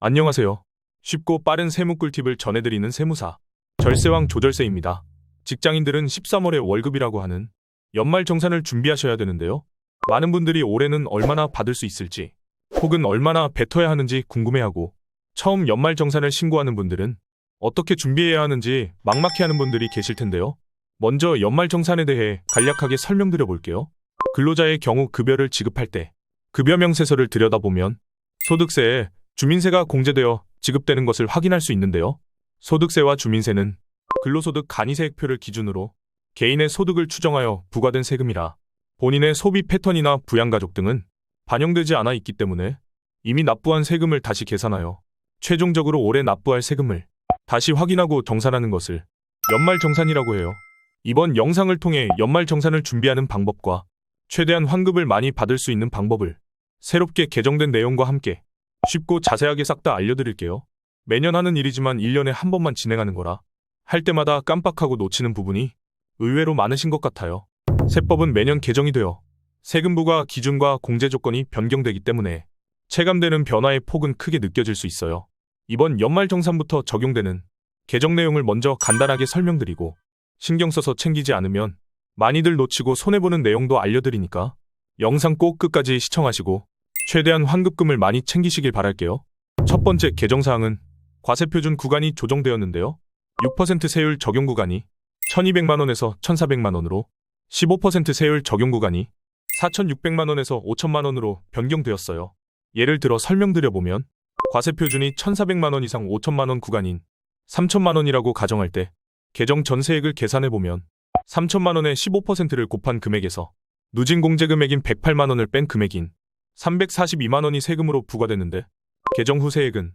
안녕하세요. 쉽고 빠른 세무 꿀팁을 전해드리는 세무사 절세왕 조절세입니다. 직장인들은 13월에 월급이라고 하는 연말 정산을 준비하셔야 되는데요. 많은 분들이 올해는 얼마나 받을 수 있을지 혹은 얼마나 뱉어야 하는지 궁금해하고 처음 연말 정산을 신고하는 분들은 어떻게 준비해야 하는지 막막해하는 분들이 계실 텐데요. 먼저 연말 정산에 대해 간략하게 설명드려 볼게요. 근로자의 경우 급여를 지급할 때 급여 명세서를 들여다보면 소득세에 주민세가 공제되어 지급되는 것을 확인할 수 있는데요. 소득세와 주민세는 근로소득 간이세액표를 기준으로 개인의 소득을 추정하여 부과된 세금이라 본인의 소비 패턴이나 부양가족 등은 반영되지 않아 있기 때문에 이미 납부한 세금을 다시 계산하여 최종적으로 올해 납부할 세금을 다시 확인하고 정산하는 것을 연말정산이라고 해요. 이번 영상을 통해 연말정산을 준비하는 방법과 최대한 환급을 많이 받을 수 있는 방법을 새롭게 개정된 내용과 함께 쉽고 자세하게 싹 다 알려드릴게요. 매년 하는 일이지만 1년에 한 번만 진행하는 거라 할 때마다 깜빡하고 놓치는 부분이 의외로 많으신 것 같아요. 세법은 매년 개정이 되어 세금부과 기준과 공제 조건이 변경되기 때문에 체감되는 변화의 폭은 크게 느껴질 수 있어요. 이번 연말정산부터 적용되는 개정 내용을 먼저 간단하게 설명드리고 신경 써서 챙기지 않으면 많이들 놓치고 손해보는 내용도 알려드리니까 영상 꼭 끝까지 시청하시고 최대한 환급금을 많이 챙기시길 바랄게요. 첫 번째 개정사항은 과세표준 구간이 조정되었는데요. 6% 세율 적용 구간이 1200만원에서 1400만원으로 15% 세율 적용 구간이 4600만원에서 5000만원으로 변경되었어요. 예를 들어 설명드려보면 과세표준이 1400만원 이상 5000만원 구간인 3000만원이라고 가정할 때 개정 전세액을 계산해보면 3000만원의 15%를 곱한 금액에서 누진 공제 금액인 108만원을 뺀 금액인 342만원이 세금으로 부과되는데 개정 후 세액은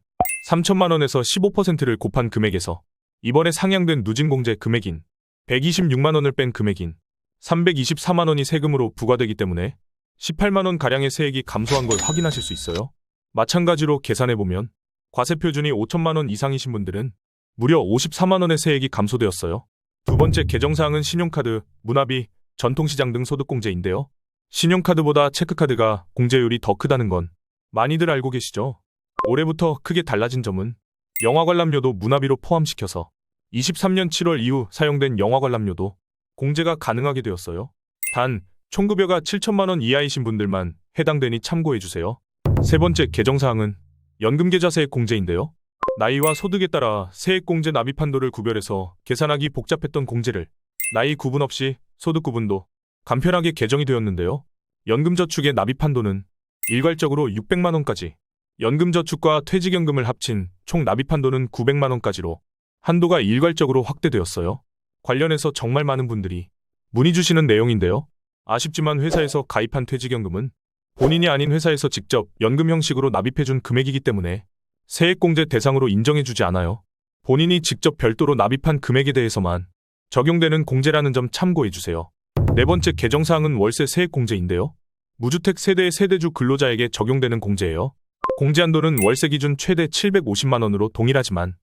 3천만원에서 15%를 곱한 금액에서 이번에 상향된 누진 공제 금액인 126만원을 뺀 금액인 324만원이 세금으로 부과되기 때문에 18만원가량의 세액이 감소한 걸 확인하실 수 있어요. 마찬가지로 계산해보면 과세표준이 5천만원 이상이신 분들은 무려 54만원의 세액이 감소되었어요. 두 번째 개정사항은 신용카드, 문화비, 전통시장 등 소득공제인데요. 신용카드보다 체크카드가 공제율이 더 크다는 건 많이들 알고 계시죠? 올해부터 크게 달라진 점은 영화관람료도 문화비로 포함시켜서 23년 7월 이후 사용된 영화관람료도 공제가 가능하게 되었어요. 단, 총급여가 7천만원 이하이신 분들만 해당되니 참고해주세요. 세 번째 개정사항은 연금계좌세액 공제인데요. 나이와 소득에 따라 세액공제 납입한도를 구별해서 계산하기 복잡했던 공제를 나이 구분 없이 소득 구분도 간편하게 개정이 되었는데요. 연금저축의 납입한도는 일괄적으로 600만원까지, 연금저축과 퇴직연금을 합친 총 납입한도는 900만원까지로 한도가 일괄적으로 확대되었어요. 관련해서 정말 많은 분들이 문의 주시는 내용인데요. 아쉽지만 회사에서 가입한 퇴직연금은 본인이 아닌 회사에서 직접 연금 형식으로 납입해준 금액이기 때문에 세액공제 대상으로 인정해주지 않아요. 본인이 직접 별도로 납입한 금액에 대해서만 적용되는 공제라는 점 참고해주세요. 네 번째 개정사항은 월세 세액 공제인데요. 무주택 세대의 세대주 근로자에게 적용되는 공제예요. 공제한도는 월세 기준 최대 750만원으로 동일하지만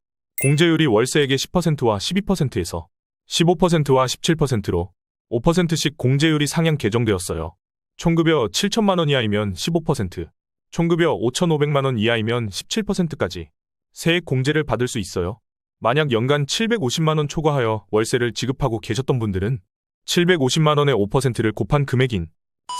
공제율이 월세액의 10%와 12%에서 15%와 17%로 5%씩 공제율이 상향 개정되었어요. 총급여 7천만원 이하이면 15%, 총급여 5,500만원 이하이면 17%까지 세액 공제를 받을 수 있어요. 만약 연간 750만원 초과하여 월세를 지급하고 계셨던 분들은 750만원의 5%를 곱한 금액인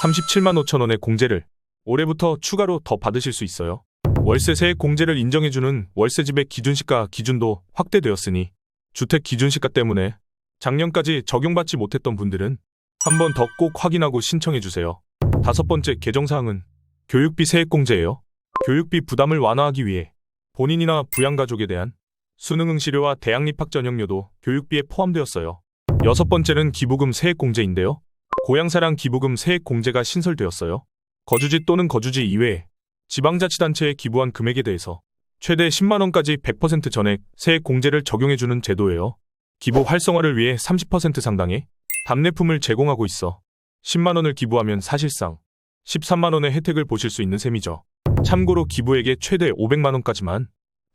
37만 5천원의 공제를 올해부터 추가로 더 받으실 수 있어요. 월세 세액 공제를 인정해주는 월세집의 기준시가 기준도 확대되었으니 주택 기준시가 때문에 작년까지 적용받지 못했던 분들은 한 번 더 꼭 확인하고 신청해주세요. 다섯 번째 개정사항은 교육비 세액 공제예요. 교육비 부담을 완화하기 위해 본인이나 부양가족에 대한 수능 응시료와 대학 입학 전형료도 교육비에 포함되었어요. 여섯 번째는 기부금 세액 공제인데요. 고향사랑 기부금 세액 공제가 신설되었어요. 거주지 또는 거주지 이외에 지방자치단체에 기부한 금액에 대해서 최대 10만원까지 100% 전액 세액 공제를 적용해주는 제도예요. 기부 활성화를 위해 30% 상당의 답례품을 제공하고 있어 10만원을 기부하면 사실상 13만원의 혜택을 보실 수 있는 셈이죠. 참고로 기부액의 최대 500만원까지만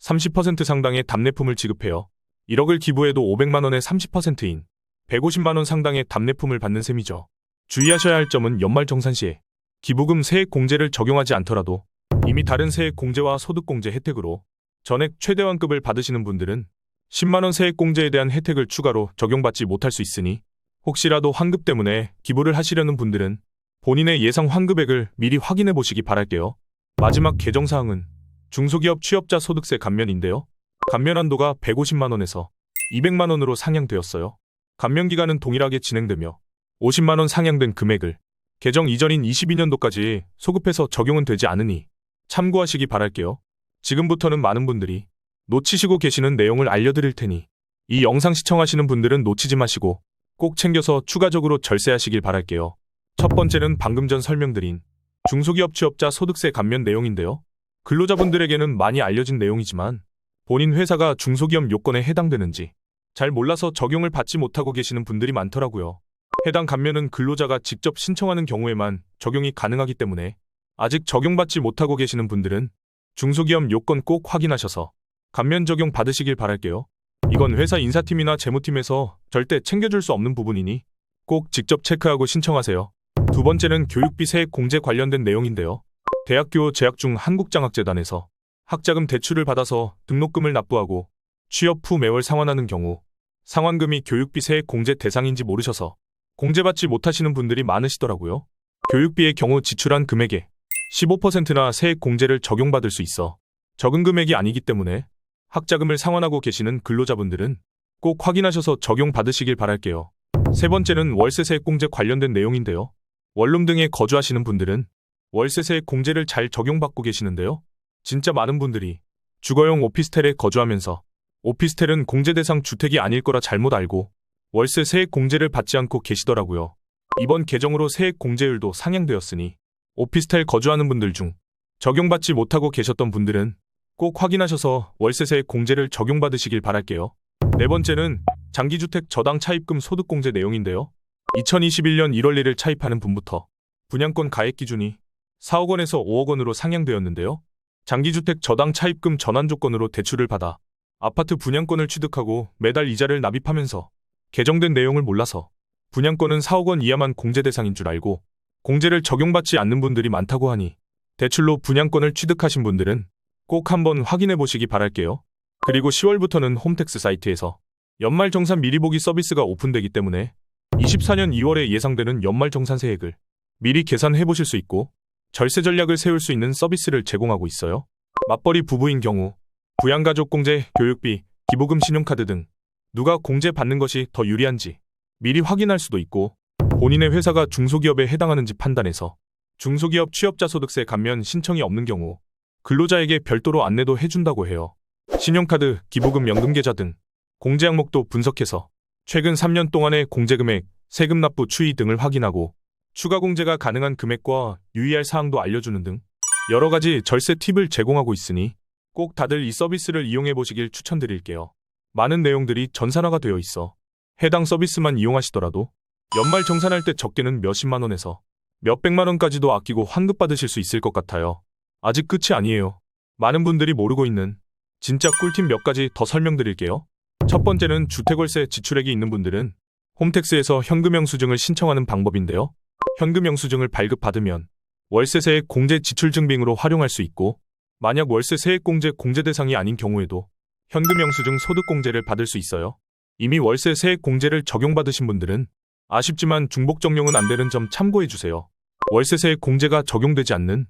30% 상당의 답례품을 지급해요. 1억을 기부해도 500만원의 30%인 150만원 상당의 답례품을 받는 셈이죠. 주의하셔야 할 점은 연말정산 시에 기부금 세액 공제를 적용하지 않더라도 이미 다른 세액 공제와 소득 공제 혜택으로 전액 최대환급을 받으시는 분들은 10만원 세액공제에 대한 혜택을 추가로 적용받지 못할 수 있으니 혹시라도 환급 때문에 기부를 하시려는 분들은 본인의 예상 환급액을 미리 확인해 보시기 바랄게요. 마지막 개정사항은 중소기업 취업자 소득세 감면인데요. 감면 한도가 150만원에서 200만원으로 상향되었어요. 감면 기간은 동일하게 진행되며 50만원 상향된 금액을 개정 이전인 22년도까지 소급해서 적용은 되지 않으니 참고하시기 바랄게요. 지금부터는 많은 분들이 놓치시고 계시는 내용을 알려드릴 테니 이 영상 시청하시는 분들은 놓치지 마시고 꼭 챙겨서 추가적으로 절세하시길 바랄게요. 첫 번째는 방금 전 설명드린 중소기업 취업자 소득세 감면 내용인데요. 근로자분들에게는 많이 알려진 내용이지만 본인 회사가 중소기업 요건에 해당되는지 잘 몰라서 적용을 받지 못하고 계시는 분들이 많더라고요. 해당 감면은 근로자가 직접 신청하는 경우에만 적용이 가능하기 때문에 아직 적용받지 못하고 계시는 분들은 중소기업 요건 꼭 확인하셔서 감면 적용 받으시길 바랄게요. 이건 회사 인사팀이나 재무팀에서 절대 챙겨줄 수 없는 부분이니 꼭 직접 체크하고 신청하세요. 두 번째는 교육비 세액 공제 관련된 내용인데요. 대학교 재학 중 한국장학재단에서 학자금 대출을 받아서 등록금을 납부하고 취업 후 매월 상환하는 경우 상환금이 교육비 세액 공제 대상인지 모르셔서 공제받지 못하시는 분들이 많으시더라고요. 교육비의 경우 지출한 금액에 15%나 세액 공제를 적용받을 수 있어 적은 금액이 아니기 때문에 학자금을 상환하고 계시는 근로자분들은 꼭 확인하셔서 적용받으시길 바랄게요. 세 번째는 월세 세액 공제 관련된 내용인데요. 원룸 등에 거주하시는 분들은 월세 세액 공제를 잘 적용받고 계시는데요. 진짜 많은 분들이 주거용 오피스텔에 거주하면서 오피스텔은 공제 대상 주택이 아닐 거라 잘못 알고 월세 세액 공제를 받지 않고 계시더라고요. 이번 개정으로 세액 공제율도 상향되었으니 오피스텔 거주하는 분들 중 적용받지 못하고 계셨던 분들은 꼭 확인하셔서 월세 세액 공제를 적용받으시길 바랄게요. 네 번째는 장기주택 저당 차입금 소득공제 내용인데요. 2021년 1월 1일 차입하는 분부터 분양권 가액 기준이 4억 원에서 5억 원으로 상향되었는데요. 장기주택 저당 차입금 전환 조건으로 대출을 받아 아파트 분양권을 취득하고 매달 이자를 납입하면서 개정된 내용을 몰라서 분양권은 4억 원 이하만 공제 대상인 줄 알고 공제를 적용받지 않는 분들이 많다고 하니 대출로 분양권을 취득하신 분들은 꼭 한번 확인해 보시기 바랄게요. 그리고 10월부터는 홈택스 사이트에서 연말정산 미리 보기 서비스가 오픈되기 때문에 24년 2월에 예상되는 연말정산세액을 미리 계산해 보실 수 있고 절세 전략을 세울 수 있는 서비스를 제공하고 있어요. 맞벌이 부부인 경우 부양가족 공제, 교육비, 기부금, 신용카드 등 누가 공제 받는 것이 더 유리한지 미리 확인할 수도 있고 본인의 회사가 중소기업에 해당하는지 판단해서 중소기업 취업자 소득세 감면 신청이 없는 경우 근로자에게 별도로 안내도 해준다고 해요. 신용카드, 기부금, 연금계좌 등 공제 항목도 분석해서 최근 3년 동안의 공제금액, 세금 납부 추이 등을 확인하고 추가 공제가 가능한 금액과 유의할 사항도 알려주는 등 여러 가지 절세 팁을 제공하고 있으니 꼭 다들 이 서비스를 이용해 보시길 추천드릴게요. 많은 내용들이 전산화가 되어 있어 해당 서비스만 이용하시더라도 연말 정산할 때 적게는 몇십만 원에서 몇백만 원까지도 아끼고 환급 받으실 수 있을 것 같아요. 아직 끝이 아니에요. 많은 분들이 모르고 있는 진짜 꿀팁 몇 가지 더 설명드릴게요. 첫 번째는 주택월세 지출액이 있는 분들은 홈택스에서 현금영수증을 신청하는 방법인데요. 현금영수증을 발급받으면 월세세액 공제 지출증빙으로 활용할 수 있고 만약 월세세액 공제 대상이 아닌 경우에도 현금영수증 소득공제를 받을 수 있어요. 이미 월세세액 공제를 적용받으신 분들은 아쉽지만 중복 적용은 안 되는 점 참고해주세요. 월세세액 공제가 적용되지 않는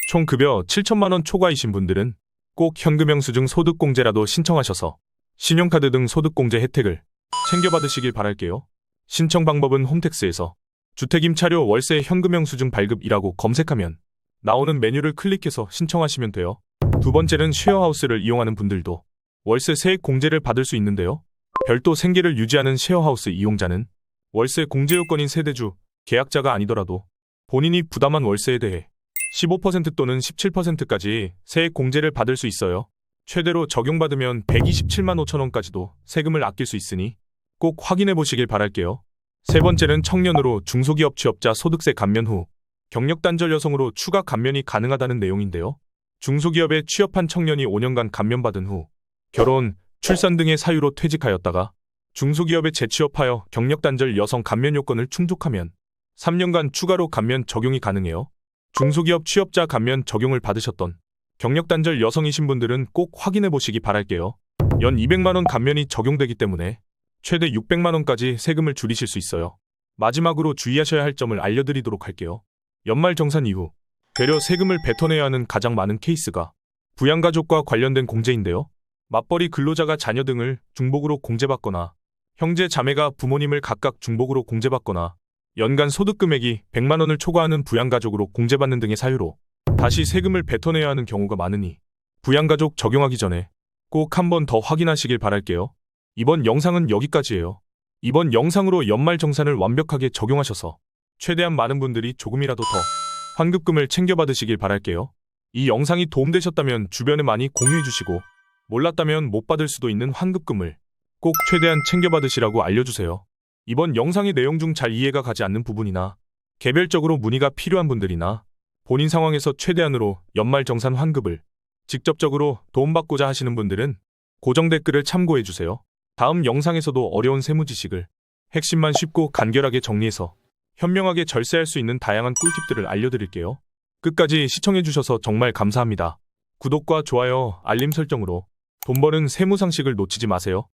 총 급여 7천만 원 초과이신 분들은 꼭 현금영수증 소득공제라도 신청하셔서 신용카드 등 소득공제 혜택을 챙겨받으시길 바랄게요. 신청 방법은 홈택스에서 주택임차료 월세 현금영수증 발급이라고 검색하면 나오는 메뉴를 클릭해서 신청하시면 돼요. 두 번째는 쉐어하우스를 이용하는 분들도 월세 세액 공제를 받을 수 있는데요. 별도 생계를 유지하는 쉐어하우스 이용자는 월세 공제 요건인 세대주, 계약자가 아니더라도 본인이 부담한 월세에 대해 15% 또는 17%까지 세액 공제를 받을 수 있어요. 최대로 적용받으면 127만 5천 원까지도 세금을 아낄 수 있으니 꼭 확인해 보시길 바랄게요. 세 번째는 청년으로 중소기업 취업자 소득세 감면 후 경력 단절 여성으로 추가 감면이 가능하다는 내용인데요. 중소기업에 취업한 청년이 5년간 감면받은 후 결혼, 출산 등의 사유로 퇴직하였다가 중소기업에 재취업하여 경력 단절 여성 감면 요건을 충족하면 3년간 추가로 감면 적용이 가능해요. 중소기업 취업자 감면 적용을 받으셨던 경력 단절 여성이신 분들은 꼭 확인해 보시기 바랄게요. 연 200만 원 감면이 적용되기 때문에 최대 600만 원까지 세금을 줄이실 수 있어요. 마지막으로 주의하셔야 할 점을 알려드리도록 할게요. 연말정산 이후 되려 세금을 뱉어내야 하는 가장 많은 케이스가 부양가족과 관련된 공제인데요. 맞벌이 근로자가 자녀 등을 중복으로 공제받거나 형제 자매가 부모님을 각각 중복으로 공제받거나 연간 소득 금액이 100만 원을 초과하는 부양가족으로 공제받는 등의 사유로 다시 세금을 뱉어내야 하는 경우가 많으니 부양가족 적용하기 전에 꼭 한 번 더 확인하시길 바랄게요. 이번 영상은 여기까지예요. 이번 영상으로 연말정산을 완벽하게 적용하셔서 최대한 많은 분들이 조금이라도 더 환급금을 챙겨받으시길 바랄게요. 이 영상이 도움되셨다면 주변에 많이 공유해주시고 몰랐다면 못 받을 수도 있는 환급금을 꼭 최대한 챙겨받으시라고 알려주세요. 이번 영상의 내용 중 잘 이해가 가지 않는 부분이나 개별적으로 문의가 필요한 분들이나 본인 상황에서 최대한으로 연말정산 환급을 직접적으로 도움받고자 하시는 분들은 고정 댓글을 참고해주세요. 다음 영상에서도 어려운 세무 지식을 핵심만 쉽고 간결하게 정리해서 현명하게 절세할 수 있는 다양한 꿀팁들을 알려드릴게요. 끝까지 시청해주셔서 정말 감사합니다. 구독과 좋아요, 알림 설정으로 돈 버는 세무 상식을 놓치지 마세요.